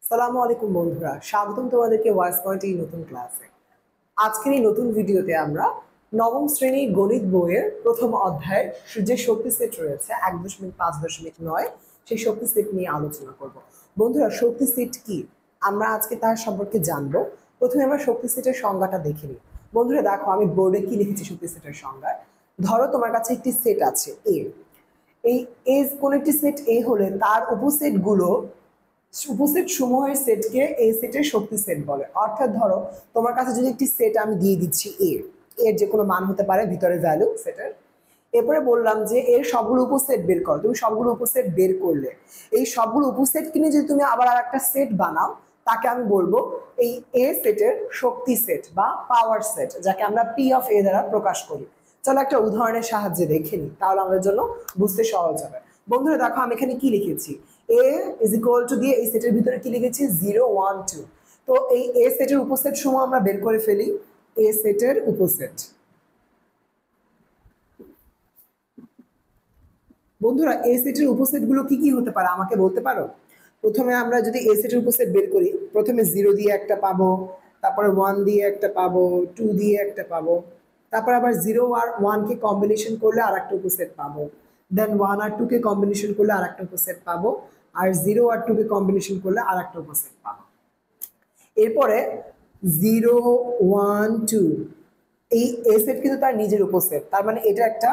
সালামু আলাইকুম বন্ধুরা, স্বাগতম তোমাদেরকে ওয়াইস পয়েন্ট এই নতুন ক্লাসে। আজকের এই নতুন ভিডিওতে আমরা নবম শ্রেণীর গণিত বইয়ের প্রথম অধ্যায়ের যে শক্তি সেট রয়েছে 1.5.9 সেই শক্তি সেট নিয়ে আলোচনা করব। বন্ধুরা, শক্তি সেট কি আমরা আজকে তার সম্পর্কে জানবো। প্রথমে আমরা শক্তি সেটের সংজ্ঞাটা দেখে নিই। বন্ধুরা দেখো, আমি বোর্ডে কি লিখেছি শক্তি সেটের সংজ্ঞায়। ধরো তোমার কাছে একটি সেট আছে এ। এই কোন একটি সেট এ হলে তার উপসেট সমূহের সেটকে এই সেটের শক্তি সেট বলে। অর্থাৎ ধরো তোমার কাছে যদি একটি সেট আমি দিয়ে দিচ্ছি এর যে কোনো মান হতে পারে ভিতরে ভ্যালু সেটের, এরপরে বললাম যে এর সবগুলো উপসেট বের করো। তুমি সবগুলো উপসেট বের করলে এই সবগুলো উপসেট কিনে যদি তুমি আবার আর একটা সেট বানাও, তাকে আমি বলবো এই এ সেটের শক্তি সেট বা পাওয়ার সেট, যাকে আমরা পি অফ এ দ্বারা প্রকাশ করি। চলো একটা উদাহরণের সাহায্যে দেখে নিই, তাহলে আমাদের জন্য বুঝতে সহজ হবে। বন্ধুরা দেখো, আমি এখানে কি লিখেছি, এ ইজ ইকুয়াল টু দিয়ে এই সেটের ভিতরে কি লিখেছি 0 1 2। তো এই এ সেটের উপসেট সমূহ আমরা বের করে ফেলি। এ সেটের উপসেট, বন্ধুরা এ সেটের উপসেট গুলো কি কি হতে পারে আমাকে বলতে পারো? প্রথমে আমরা যদি এ সেটের উপসেট বের করি, প্রথমে 0 দিয়ে একটা পাবো, তারপরে 1 দিয়ে একটা পাবো, 2 দিয়ে একটা পাবো, তারপর আবার 0 আর 1 কে কম্বিনেশন করলে আরেকটা উপসেট পাবো, দেন 1 আর 2 কে কম্বিনেশন করলে আরেকটা উপসেট পাবো, আর 0 আর 2 কে কম্বিনেশন করলে আরেকটা উপসেট পাবো। এরপরে 0 1 2 এই এ সেট কিন্তু তার নিজের উপসেট, তার মানে এটা একটা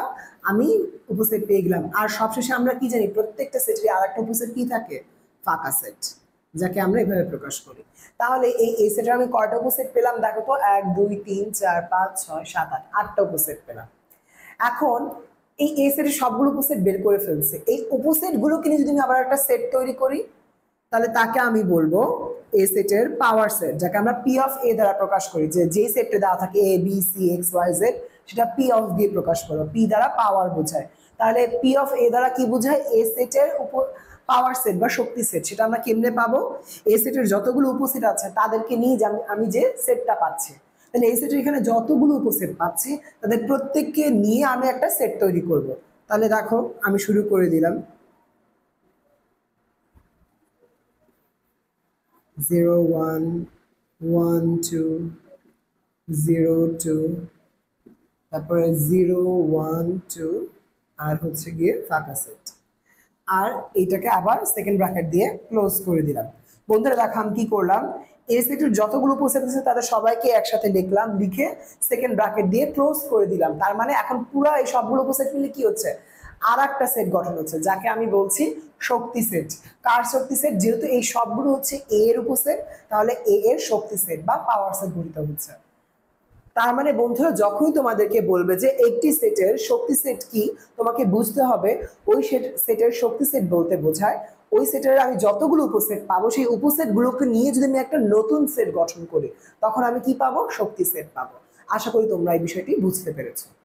আমি উপসেট পেয়ে গেলাম। আর সবশেষে আমরা কি জানি, প্রত্যেকটা সেটের আরেকটা উপসেট কি থাকে, ফাঁকা সেট, যাকে আমরা এভাবে প্রকাশ করি। তাহলে এই এ সেটের আমি কয়টা উপসেট পেলাম দেখো তো, 1 2 3 4 5 6 7 8 8টা উপসেট পেলাম। এখন এই এ সেটের সবগুলো উপসেট বের করে ফেলছে, এই উপসেট গুলোকে নিয়ে যদি আমি আবার একটা সেট তৈরি করি, তাহলে তাকে আমি বলবো এ সেটের পাওয়ার সেট, যাকে আমরা পি অফ এ দ্বারা প্রকাশ করি। যে সেটটা দেওয়া থাকে A B C X Y Z, সেটা পি অফ দিয়ে প্রকাশ করো, পি দ্বারা পাওয়ার বোঝায়। তাহলে পি অফ এ দ্বারা কি বোঝায়, এ সেটের উপর পাওয়ার সেট বা শক্তি সেট। সেটা আমরা কেমনে পাবো, এ সেটের যতগুলো উপসেট আছে তাদেরকে নিয়ে আমি যে সেটটা পাচ্ছি, তাহলে এই সেটের এখানে যতগুলো উপসেট পাচ্ছি তাদের প্রত্যেককে নিয়ে আমি একটা সেট তৈরি করব। তাহলে দেখো আমি শুরু করে দিলাম 0 1 1 2 0 2, তারপরে 0 1 2, আর হচ্ছে গিয়ে ফাঁকা সেট, আর এইটাকে আবার সেকেন্ড ব্র্যাকেট দিয়ে ক্লোজ করে দিলাম। বন্ধুরা দেখো আমি কি করলাম, এ সেটের যতগুলো উপসেট আছে তাদের সবাইকে একসাথে লিখলাম, লিখে সেকেন্ড ব্র্যাকেট দিয়ে ক্লোজ করে দিলাম। তার মানে এখন পুরো এই সবগুলো উপসেট মিলে কি হচ্ছে, আর একটা সেট গঠন হচ্ছে, যাকে আমি বলছি শক্তি সেট। কার শক্তি সেট? যেহেতু এই সবগুলো হচ্ছে এ এর উপসেট, তাহলে এ এর শক্তি সেট বা পাওয়ার সেট গঠিত হচ্ছে। তার মানে বন্ধুরা, যখনই তোমাদেরকে বলবে যে একটি সেটের শক্তি সেট কি, তোমাকে বুঝতে হবে ওই সেটের শক্তি সেট বলতে বোঝায় ওই সেটের আমি যতগুলো উপসেট পাবো, সেই উপসেট গুলোকে নিয়ে যদি আমি একটা নতুন সেট গঠন করি, তখন আমি কি পাবো, শক্তি সেট পাবো। আশা করি তোমরা এই বিষয়টি বুঝতে পেরেছো।